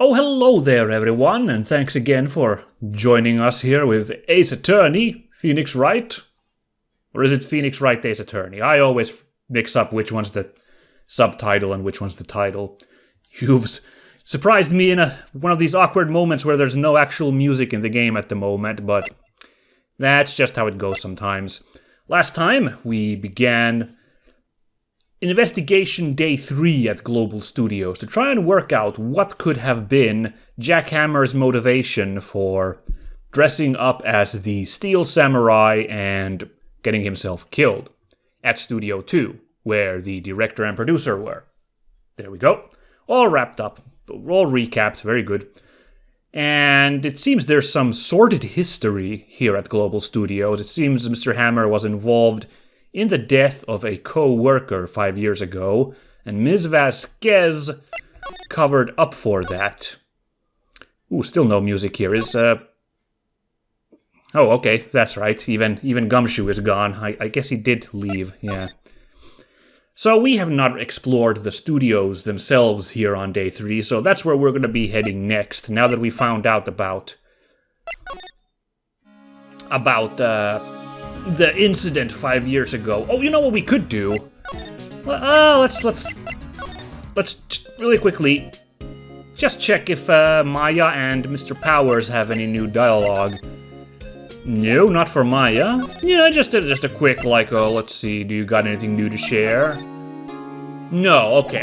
Oh, hello there, everyone, and thanks again for joining us here with Ace Attorney, Phoenix Wright. Or is it Phoenix Wright Ace Attorney? I always mix up which one's the subtitle and which one's the title. You've surprised me in one of these awkward moments where there's no actual music in the game at the moment, but that's just how it goes sometimes. Last time, we began Investigation Day 3 at Global Studios to try and work out what could have been Jack Hammer's motivation for dressing up as the Steel Samurai and getting himself killed at Studio 2, where the director and producer were. There we go. All wrapped up, all recapped, very good. And it seems there's some sordid history here at Global Studios. It seems Mr. Hammer was involved in the death of a co-worker 5 years ago, and Ms. Vasquez covered up for that. Ooh, still no music here. Oh, okay, that's right. Even Gumshoe is gone. I guess he did leave, yeah. So we have not explored the studios themselves here on Day 3, so that's where we're going to be heading next, now that we found out about the incident 5 years ago. Oh, you know what we could do? Let's really quickly just check if Maya and Mr. Powers have any new dialogue. No, not for Maya. Yeah, just a quick let's see. Do you got anything new to share? No. Okay.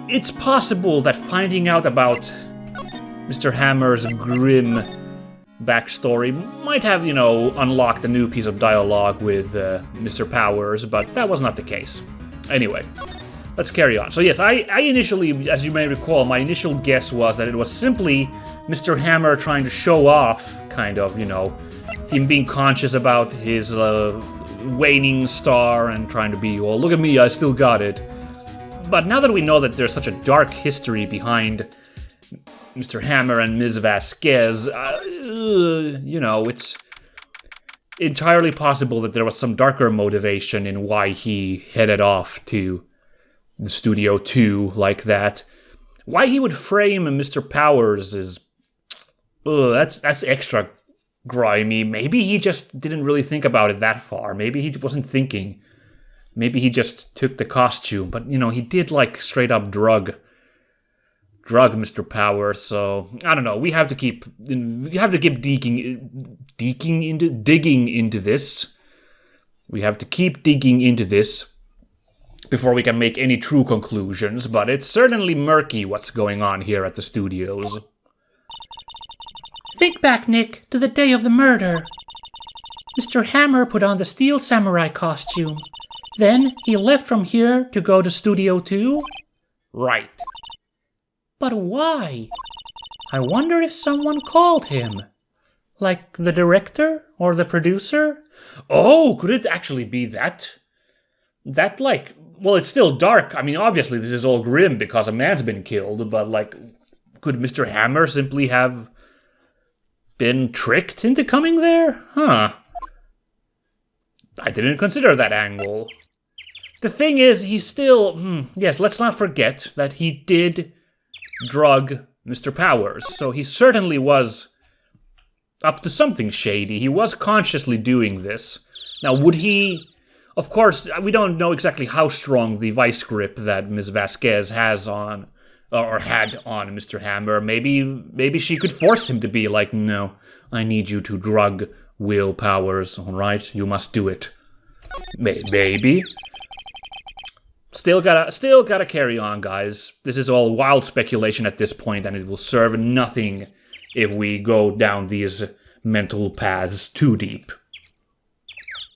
It's possible that finding out about Mr. Hammer's grim backstory might have, unlocked a new piece of dialogue with Mr. Powers, but that was not the case. Anyway, let's carry on. So yes, I initially, as you may recall, my initial guess was that it was simply Mr. Hammer trying to show off, kind of, him being conscious about his waning star and trying to be, well, look at me, I still got it. But now that we know that there's such a dark history behind Mr. Hammer and Ms. Vasquez, it's entirely possible that there was some darker motivation in why he headed off to the Studio 2 like that. Why he would frame Mr. Powers is... that's extra grimy. Maybe he just didn't really think about it that far. Maybe he wasn't thinking. Maybe he just took the costume. But, he did, straight up drug Mr. Powers, so I don't know. We have to keep digging into this. We have to keep digging into this before we can make any true conclusions, but it's certainly murky what's going on here at the studios. Think back, Nick, to the day of the murder. Mr. Hammer put on the Steel Samurai costume. Then he left from here to go to Studio 2? Right. But why? I wonder if someone called him. Like the director or the producer? Oh, could it actually be that? Well, it's still dark. I mean, obviously this is all grim because a man's been killed, but could Mr. Hammer simply have been tricked into coming there? Huh. I didn't consider that angle. The thing is, he's still... yes, let's not forget that he did drug Mr. Powers, so he certainly was up to something shady. He was consciously doing this. Now, would he... Of course, we don't know exactly how strong the vice grip that Ms. Vasquez has on, or had on Mr. Hammer. Maybe she could force him to be like, no, I need you to drug Will Powers, alright? You must do it. Maybe. Still gotta carry on, guys. This is all wild speculation at this point, and it will serve nothing if we go down these mental paths too deep.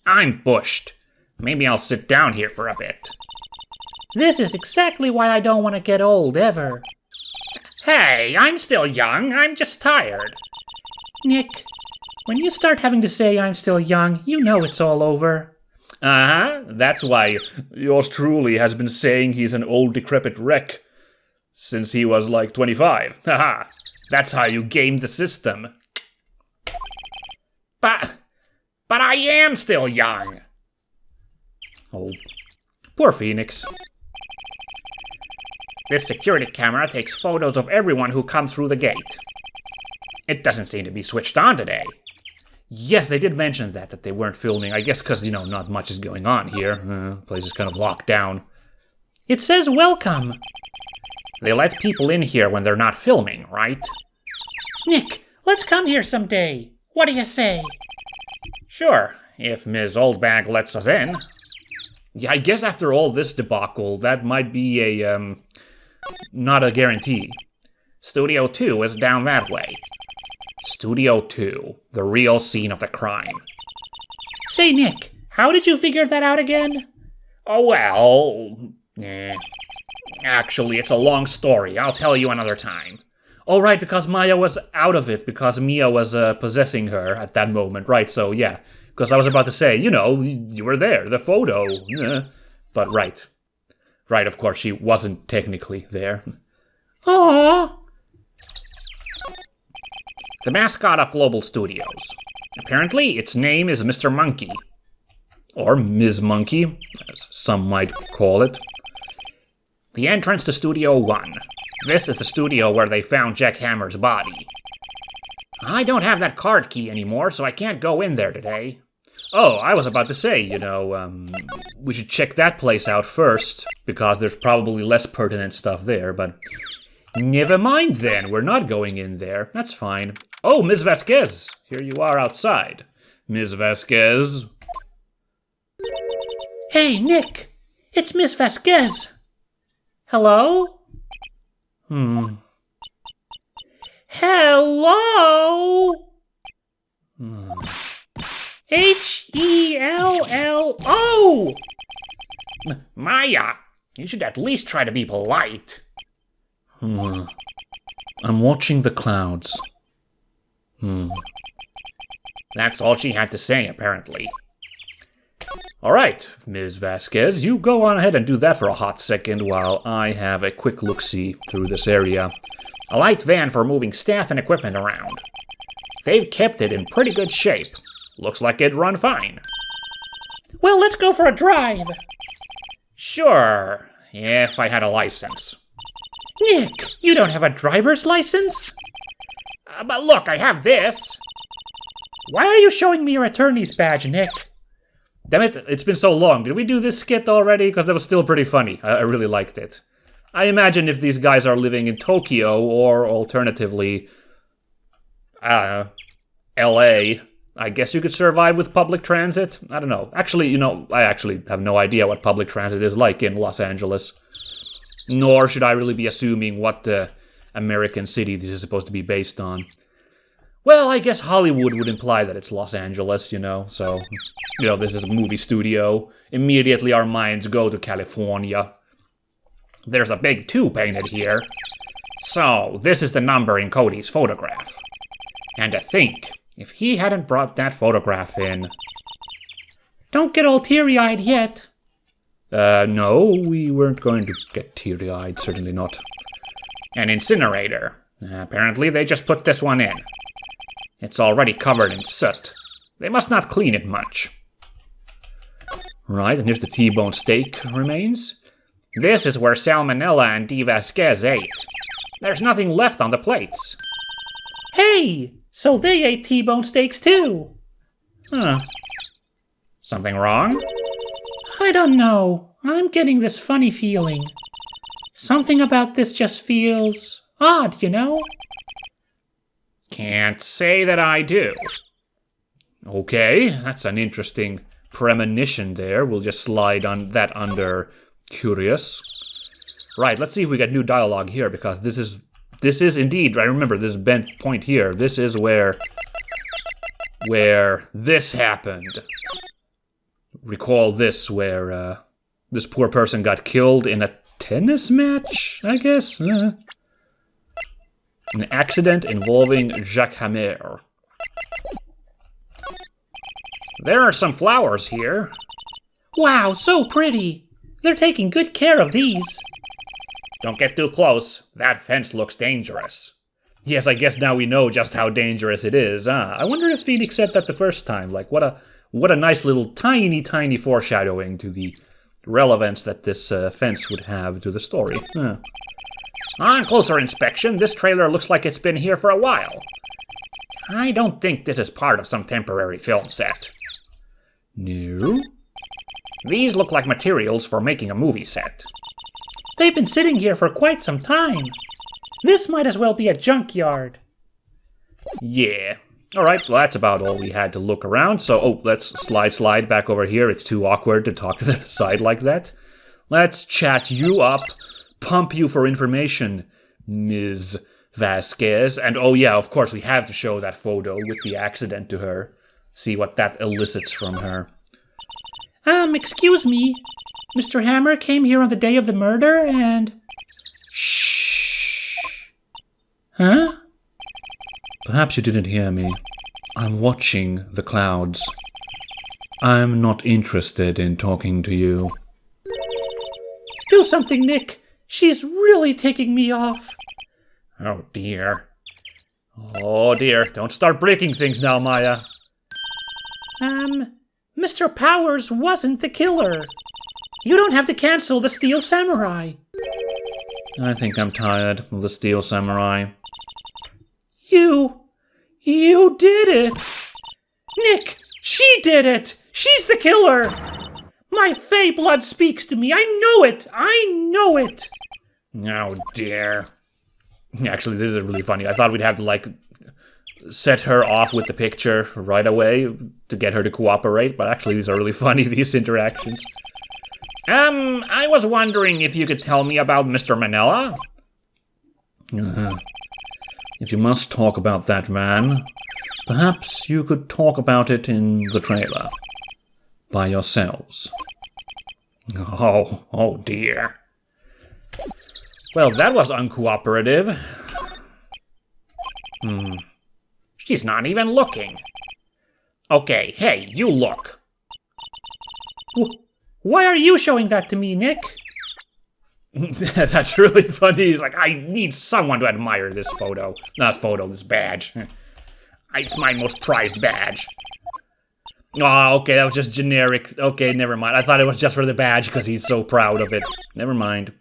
I'm bushed. Maybe I'll sit down here for a bit. This is exactly why I don't want to get old, ever. Hey, I'm still young. I'm just tired. Nick, when you start having to say I'm still young, you know it's all over. Uh-huh. That's why yours truly has been saying he's an old decrepit wreck since he was 25. Haha. That's how you game the system. But I am still young. Oh, poor Phoenix. This security camera takes photos of everyone who comes through the gate. It doesn't seem to be switched on today. Yes, they did mention that they weren't filming. I guess because, not much is going on here. Place is kind of locked down. It says welcome. They let people in here when they're not filming, right? Nick, let's come here someday. What do you say? Sure, if Ms. Oldbag lets us in. Yeah, I guess after all this debacle, that might be a, not a guarantee. Studio 2 is down that way. Studio 2, the real scene of the crime. Say, Nick, how did you figure that out again? Oh, well... Actually, it's a long story. I'll tell you another time. Oh, right, because Maya was out of it, because Mia was possessing her at that moment. Right, so yeah. Because I was about to say, you were there, the photo. But right. Right, of course, she wasn't technically there. Aww. The mascot of Global Studios. Apparently, its name is Mr. Monkey. Or Ms. Monkey, as some might call it. The entrance to Studio 1. This is the studio where they found Jack Hammer's body. I don't have that card key anymore, so I can't go in there today. Oh, I was about to say, we should check that place out first, because there's probably less pertinent stuff there, but... Never mind then, we're not going in there. That's fine. Oh, Ms. Vasquez, here you are outside. Ms. Vasquez. Hey, Nick, it's Miss Vasquez. Hello? Hello? Hello? Maya, you should at least try to be polite. I'm watching the clouds. That's all she had to say, apparently. All right, Ms. Vasquez, you go on ahead and do that for a hot second while I have a quick look-see through this area. A light van for moving staff and equipment around. They've kept it in pretty good shape. Looks like it'd run fine. Well, let's go for a drive. Sure, if I had a license. Nick, you don't have a driver's license? But look, I have this. Why are you showing me your attorney's badge, Nick? Damn it, it's been so long. Did we do this skit already? Because that was still pretty funny. I really liked it. I imagine if these guys are living in Tokyo, or alternatively, LA, I guess you could survive with public transit? I don't know. Actually, I actually have no idea what public transit is like in Los Angeles. Nor should I really be assuming what American city this is supposed to be based on. Well, I guess Hollywood would imply that it's Los Angeles, so, this is a movie studio. Immediately our minds go to California. There's a big 2 painted here. So, this is the number in Cody's photograph. And to think, if he hadn't brought that photograph in... Don't get all teary-eyed yet. No, we weren't going to get teary-eyed, certainly not. An incinerator. Apparently they just put this one in. It's already covered in soot. They must not clean it much. Right, and here's the T-bone steak remains. This is where Salmonella and Dee Vasquez ate. There's nothing left on the plates. Hey, so they ate T-bone steaks too. Something wrong? I don't know. I'm getting this funny feeling. Something about this just feels odd, Can't say that I do. Okay, that's an interesting premonition there. We'll just slide on that under curious. Right, let's see if we get new dialogue here, because this is indeed, I remember this bent point here. This is where this happened. Recall this, where this poor person got killed in a tennis match, I guess? An accident involving Jacques Hammer. There are some flowers here. Wow, so pretty. They're taking good care of these. Don't get too close. That fence looks dangerous. Yes, I guess now we know just how dangerous it is. I wonder if Phoenix said that the first time. Like, what a nice little tiny foreshadowing to the relevance that this fence would have to the story. On closer inspection, this trailer looks like it's been here for a while. I don't think this is part of some temporary film set. No? These look like materials for making a movie set. They've been sitting here for quite some time. This might as well be a junkyard. Yeah. Alright, well that's about all we had to look around, so, let's slide back over here. It's too awkward to talk to the side like that. Let's chat you up, pump you for information, Ms. Vasquez. And oh yeah, of course, we have to show that photo with the accident to her. See what that elicits from her. Excuse me. Mr. Hammer came here on the day of the murder and... Shh. Huh? Perhaps you didn't hear me. I'm watching the clouds. I'm not interested in talking to you. Do something, Nick. She's really taking me off. Oh dear. Oh dear, don't start breaking things now, Maya. Mr. Powers wasn't the killer. You don't have to cancel the Steel Samurai. I think I'm tired of the Steel Samurai. You did it! Nick, she did it! She's the killer! My Fey blood speaks to me, I know it! Oh dear. Actually, this is really funny. I thought we'd have to, set her off with the picture right away to get her to cooperate, but actually these are really funny, these interactions. I was wondering if you could tell me about Mr. Manila? If you must talk about that man, perhaps you could talk about it in the trailer. By yourselves. Oh dear. Well, that was uncooperative. She's not even looking. Okay, hey, you look. Why are you showing that to me, Nick? That's really funny. He's like, I need someone to admire this photo. Not photo, this badge. It's my most prized badge. Oh, okay, that was just generic. Okay, never mind. I thought it was just for the badge because he's so proud of it. Never mind.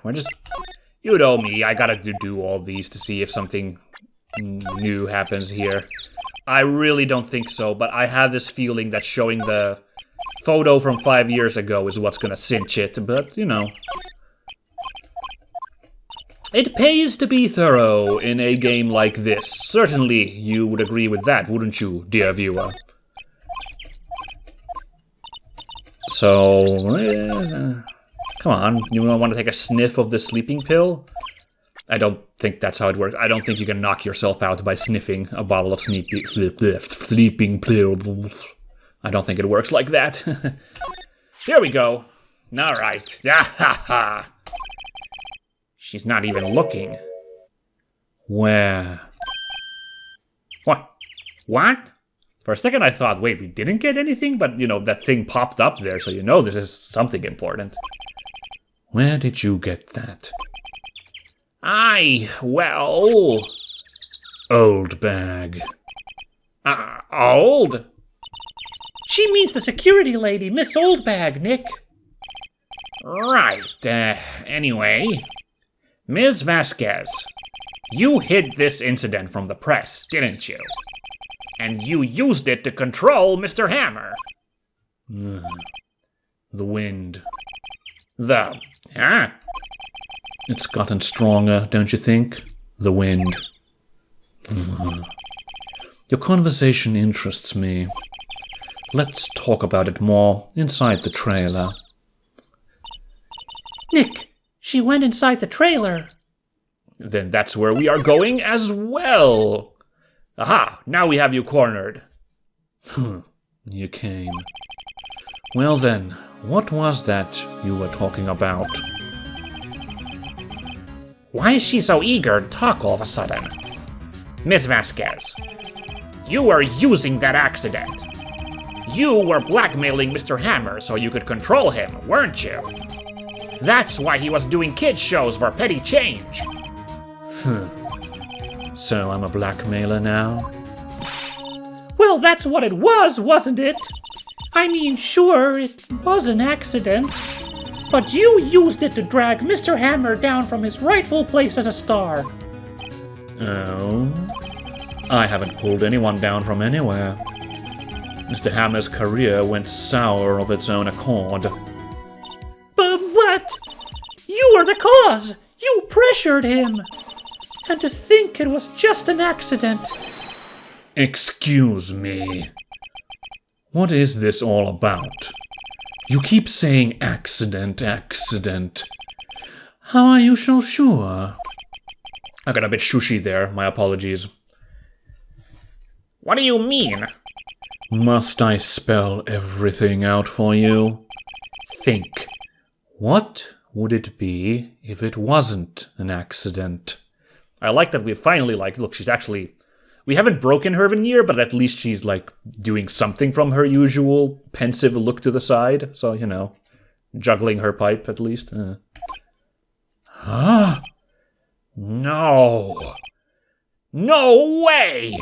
We're just... You know me, I gotta do all these to see if something new happens here. I really don't think so, but I have this feeling that showing the photo from 5 years ago is what's gonna cinch it, but, you know. It pays to be thorough in a game like this. Certainly you would agree with that, wouldn't you, dear viewer? So, come on, you don't want to take a sniff of the sleeping pill? I don't think that's how it works. I don't think you can knock yourself out by sniffing a bottle of sleeping pills. I don't think it works like that. Here we go. All right. She's not even looking. Where? What? For a second I thought, wait, we didn't get anything? But, you know, that thing popped up there, so you know this is something important. Where did you get that? Well... Old bag. Old? She means the security lady, Miss Oldbag, Nick. Right, anyway... Ms. Vasquez, you hid this incident from the press, didn't you? And you used it to control Mr. Hammer. The wind. Huh? It's gotten stronger, don't you think? The wind. Your conversation interests me. Let's talk about it more inside the trailer. Nick, she went inside the trailer. Then that's where we are going as well. Aha, now we have you cornered. You came. Well then, what was that you were talking about? Why is she so eager to talk all of a sudden? Miss Vasquez, you were using that accident. You were blackmailing Mr. Hammer so you could control him, weren't you? That's why he was doing kids shows for petty change. So I'm a blackmailer now? Well, that's what it was, wasn't it? I mean, sure, it was an accident. But you used it to drag Mr. Hammer down from his rightful place as a star. Oh? I haven't pulled anyone down from anywhere. Mr. Hammer's career went sour of its own accord. But you were the cause! You pressured him! And to think it was just an accident. Excuse me. What is this all about? You keep saying accident, accident. How are you so sure? I got a bit shushy there, my apologies. What do you mean? Must I spell everything out for you? Think. What would it be if it wasn't an accident? I like that we finally, look, she's actually... We haven't broken her veneer, but at least she's, doing something from her usual pensive look to the side. So, you know, juggling her pipe, at least. Huh? No. No way!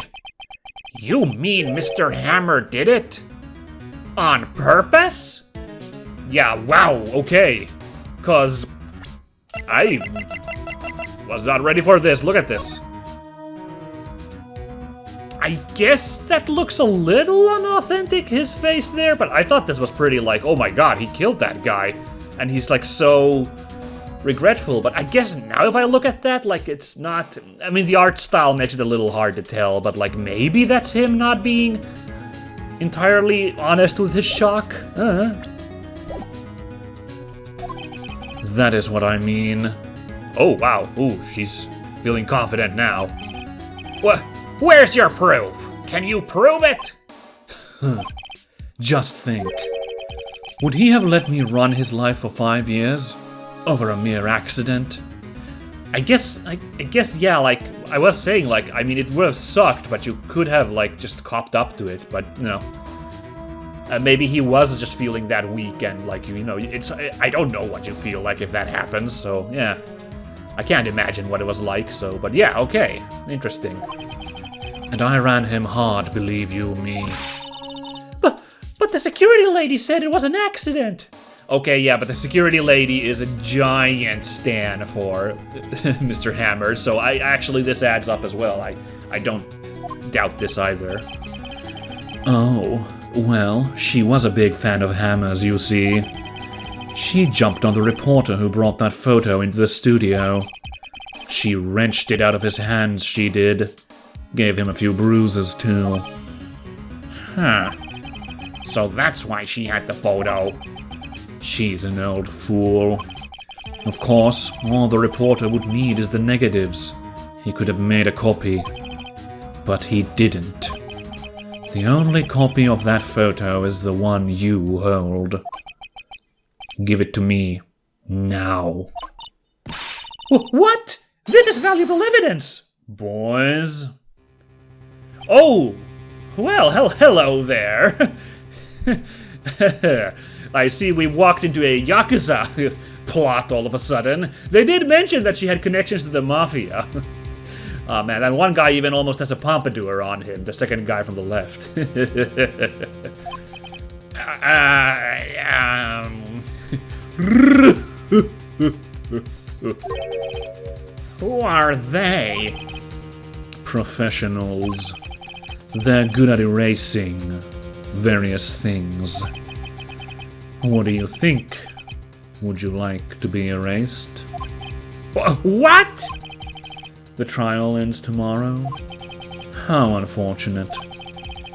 You mean Mr. Hammer did it? On purpose? Yeah, wow, okay. 'Cause I was not ready for this. Look at this. I guess that looks a little unauthentic, his face there, but I thought this was pretty oh my god, he killed that guy. And he's so regretful, but I guess now if I look at that, it's not... I mean, the art style makes it a little hard to tell, but maybe that's him not being entirely honest with his shock? That is what I mean. Oh, wow. Ooh, she's feeling confident now. What? Where's your proof? Can you prove it? Just think. Would he have let me run his life for 5 years? Over a mere accident? I guess, yeah, I was saying, I mean, it would have sucked, but you could have, just copped up to it, but, you know. Maybe he was just feeling that weak, and, you know, I don't know what you feel like if that happens, so, yeah. I can't imagine what it was like, so, but yeah, okay. Interesting. And I ran him hard, believe you me. But the security lady said it was an accident. Okay, yeah, but the security lady is a giant stan for Mr. Hammer, so actually this adds up as well. I don't doubt this either. Oh, well, she was a big fan of Hammer's, you see. She jumped on the reporter who brought that photo into the studio. She wrenched it out of his hands, she did. Gave him a few bruises, too. Huh. So that's why she had the photo. She's an old fool. Of course, all the reporter would need is the negatives. He could have made a copy. But he didn't. The only copy of that photo is the one you hold. Give it to me. Now. What? This is valuable evidence! Boys? Oh! Well, hello there. I see we walked into a Yakuza plot all of a sudden. They did mention that she had connections to the Mafia. Oh man, that one guy even almost has a pompadour on him, the second guy from the left. Who are they? Professionals. They're good at erasing various things. What do you think? Would you like to be erased? What? The trial ends tomorrow? How unfortunate.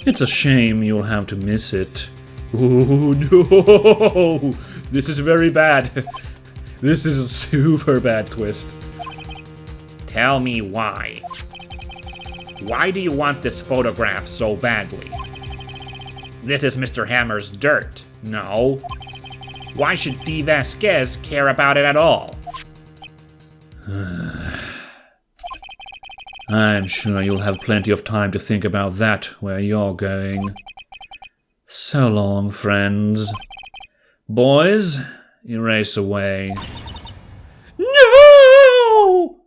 It's a shame you'll have to miss it. Oh no! This is very bad. This is a super bad twist. Tell me why. Why do you want this photograph so badly? This is Mr. Hammer's dirt, no? Why should Dee Vasquez care about it at all? I'm sure you'll have plenty of time to think about that where you're going. So long, friends. Boys, erase away. No!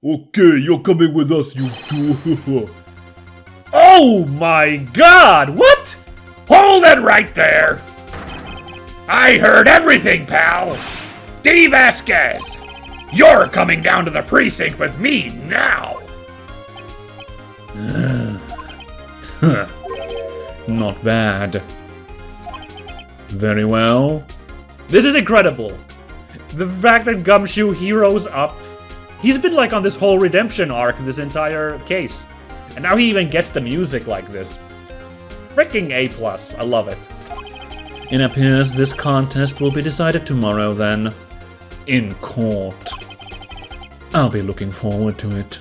Okay, you're coming with us, you two. Oh my god! What? Hold it right there! I heard everything, pal! Dee Vasquez! You're coming down to the precinct with me now! Not bad. Very well. This is incredible. The fact that Gumshoe heroes up. He's been like on this whole redemption arc this entire case. And now he even gets the music like this. Freaking A+. I love it. It appears this contest will be decided tomorrow then. In court. I'll be looking forward to it.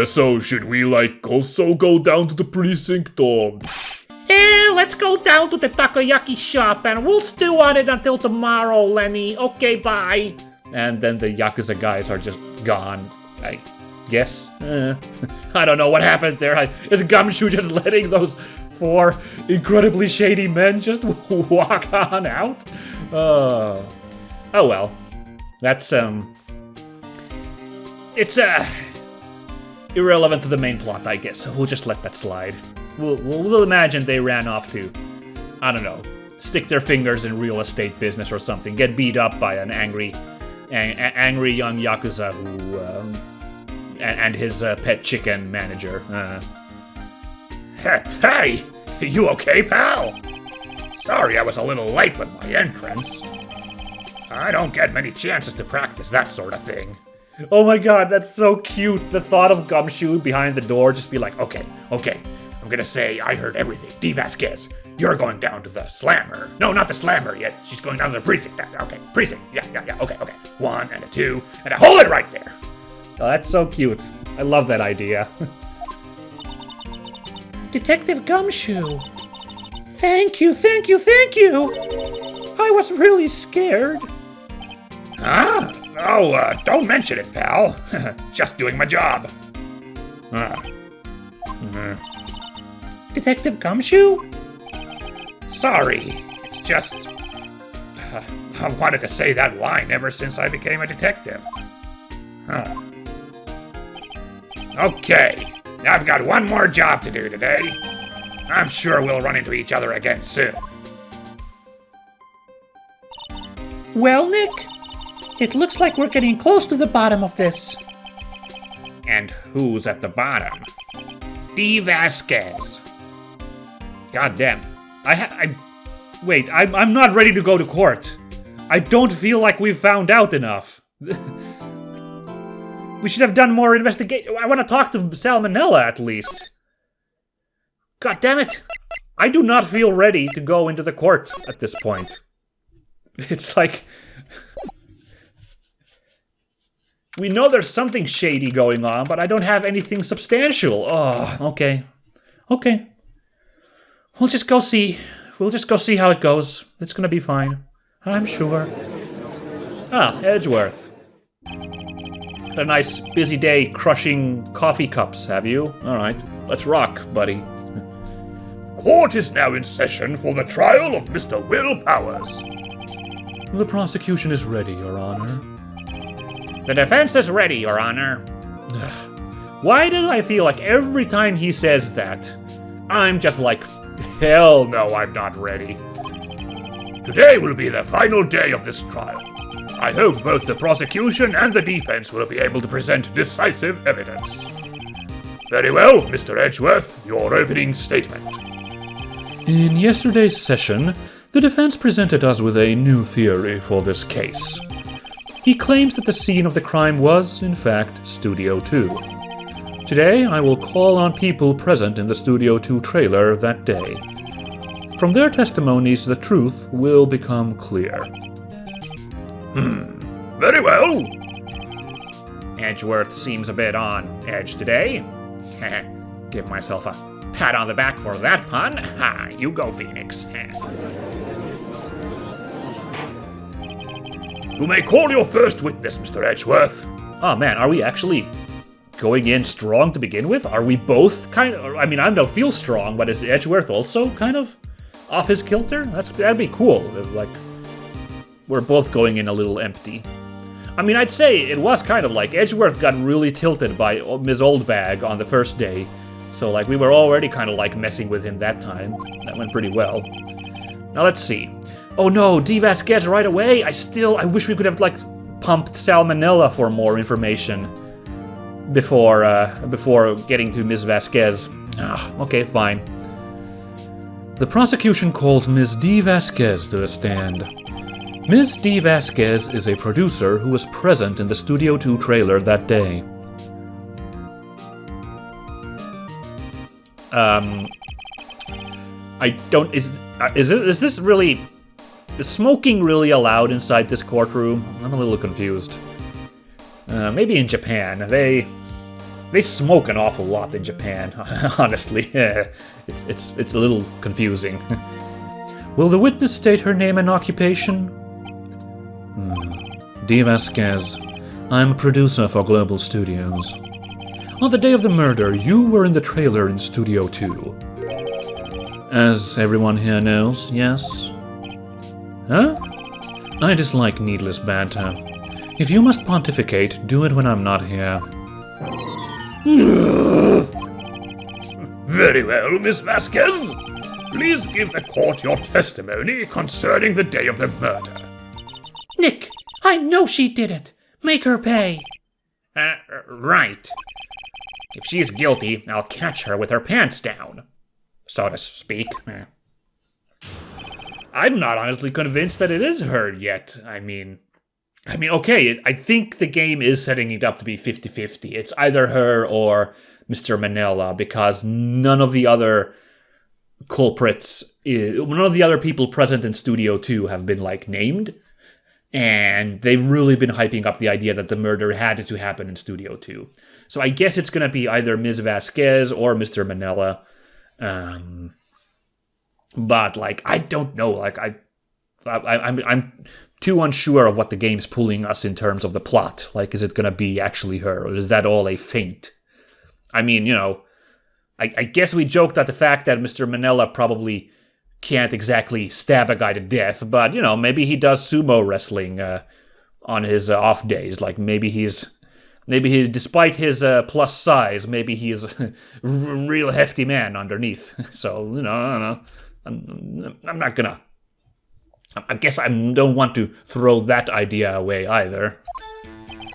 So should we, like, also go down to the precinct, or...? Let's go down to the takoyaki shop and we'll stew on it until tomorrow, Lenny. Okay, bye. And then the Yakuza guys are just gone, I guess. I don't know what happened there. Is Gumshoe just letting those 4 incredibly shady men just walk on out? Oh well. That's, it's, irrelevant to the main plot, I guess. We'll just let that slide. We'll imagine they ran off to, I don't know, stick their fingers in real estate business or something, get beat up by an angry young Yakuza who, and his pet chicken manager. Hey! You okay, pal? Sorry I was a little late with my entrance. I don't get many chances to practice that sort of thing. Oh my god, that's so cute. The thought of Gumshoe behind the door just be like, Okay. I'm gonna say I heard everything. Dee Vasquez, you're going down to the slammer. No, not the slammer yet. She's going down to the precinct. Okay, precinct. Yeah. Okay. 1 and a 2 and a hold it right there. oh, that's so cute. I love that idea. Detective Gumshoe. Thank you. I was really scared. Huh? Oh, don't mention it, pal. Just doing my job. Detective Gumshoe? Sorry. It's just... I wanted to say that line ever since I became a detective. Okay. I've got one more job to do today. I'm sure we'll run into each other again soon. Well, Nick, it looks like we're getting close to the bottom of this. And who's at the bottom? Dee Vasquez. God damn. Wait, I'm not ready to go to court. I don't feel like we've found out enough. We should have done more investigation. I want to talk to Salmonella at least. God damn it. I do not feel ready to go into the court at this point. It's like... we know there's something shady going on, but I don't have anything substantial. Oh, okay. We'll just go see how it goes. It's gonna be fine. I'm sure. Ah, Edgeworth. Had a nice busy day crushing coffee cups, have you? Alright, let's rock, buddy. Court is now in session for the trial of Mr. Will Powers. The prosecution is ready, Your Honor. The defense is ready, Your Honor. Why do I feel like every time he says that, I'm just like, hell no, I'm not ready. Today will be the final day of this trial. I hope both the prosecution and the defense will be able to present decisive evidence. Very well, Mr. Edgeworth, your opening statement. In yesterday's session, the defense presented us with a new theory for this case. He claims that the scene of the crime was, in fact, Studio 2. Today, I will call on people present in the Studio 2 trailer that day. From their testimonies, the truth will become clear. Very well. Edgeworth seems a bit on edge today. Give myself a pat on the back for that pun. Ha, you go, Phoenix. You may call your first witness, Mr. Edgeworth. Oh man, are we actually going in strong to begin with? Are we both kind of... I mean, I don't feel strong, but is Edgeworth also kind of off his kilter? That'd be cool. Like, we're both going in a little empty. I mean, I'd say it was kind of like Edgeworth got really tilted by Ms. Oldbag on the first day. So, like, we were already kind of, like, messing with him that time. That went pretty well. Now let's see. Oh no, Dee Vasquez right away? I wish we could have, like, pumped Salmonella for more information before getting to Ms. Vasquez. Okay, fine. The prosecution calls Ms. Dee Vasquez to the stand. Ms. Dee Vasquez is a producer who was present in the Studio 2 trailer that day. Is this really... Is smoking really allowed inside this courtroom? I'm a little confused. Maybe in Japan. They smoke an awful lot in Japan, honestly. It's a little confusing. Will the witness state her name and occupation? Dee Vasquez. I'm a producer for Global Studios. On the day of the murder, you were in the trailer in Studio 2. As everyone here knows, yes? Huh? I dislike needless banter. If you must pontificate, do it when I'm not here. Very well, Miss Vasquez. Please give the court your testimony concerning the day of the murder. Nick, I know she did it. Make her pay. Right. If she is guilty, I'll catch her with her pants down, so to speak. I'm not honestly convinced that it is her yet. I mean, okay, I think the game is setting it up to be 50-50. It's either her or Mr. Manella, because none of the other culprits, none of the other people present in Studio 2 have been, like, named. And they've really been hyping up the idea that the murder had to happen in Studio 2. So I guess it's going to be either Ms. Vasquez or Mr. Manella. But, like, I don't know. Like, I'm too unsure of what the game's pulling us in terms of the plot. Like, is it going to be actually her, or is that all a feint? I mean, you know, I guess we joked at the fact that Mr. Manella probably can't exactly stab a guy to death, but, you know, maybe he does sumo wrestling on his off days. Like, maybe he's, despite his plus size, maybe he's a real hefty man underneath. So, you know, I don't know. I'm not gonna... I guess I don't want to throw that idea away either.